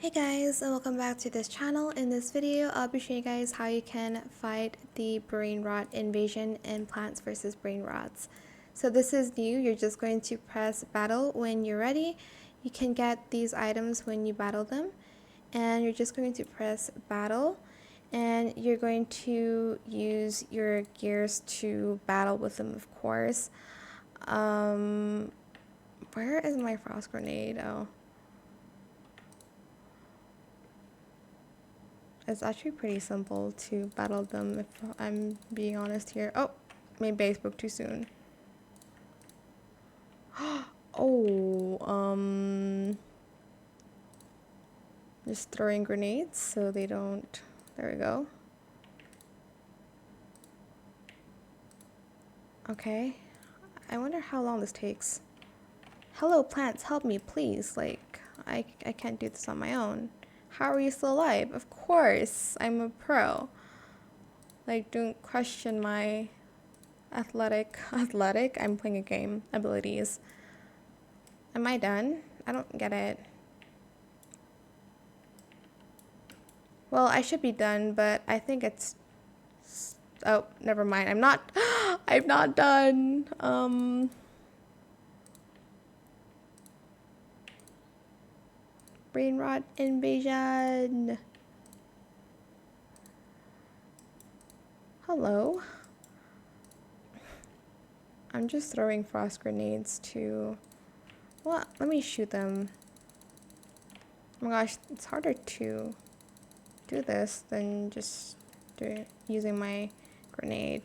Hey guys, and welcome back to this channel. In this video, I'll be showing you guys how you can fight the Brainrot Invasion in Plants vs. Brainrots. So this is new. You're just going to press battle when you're ready. You can get these items when you battle them. And you're just going to press battle. And you're going to use your gears to battle with them, of course. Where is my frost grenade? Oh. It's actually pretty simple to battle them, if I'm being honest here. Oh, maybe I spoke too soon. Just throwing grenades so they don't. There we go. Okay. I wonder how long this takes. Hello, plants, help me, please. Like, I can't do this on my own. How are you still alive? Of course, I'm a pro. Like, don't question my athletic, I'm playing a game, abilities. Am I done? I don't get it. Well, I should be done, but I think it's, oh, never mind. I'm not, I'm not done. Brainrot Invasion. Hello. I'm just throwing frost grenades to, well, let me shoot them. Oh my gosh, it's harder to do this than just using my grenade.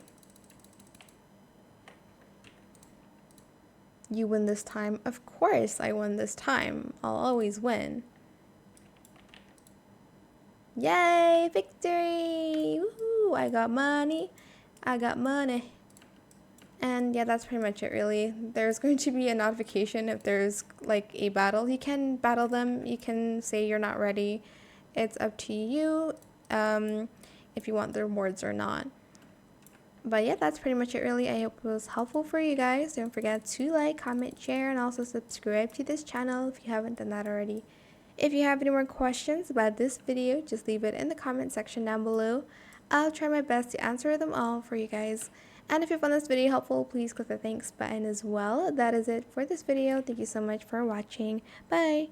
You win this time? Of course I won this time. I'll always win. Yay! Victory! Woohoo! I got money. I got money. And yeah, that's pretty much it really. There's going to be a notification if there's like a battle. You can battle them. You can say you're not ready. It's up to you if you want the rewards or not. But yeah, that's pretty much it really. I hope it was helpful for you guys. Don't forget to like, comment, share, and also subscribe to this channel if you haven't done that already. If you have any more questions about this video, just leave it in the comment section down below. I'll try my best to answer them all for you guys. And if you found this video helpful, please click the thanks button as well. That is it for this video. Thank you so much for watching. Bye!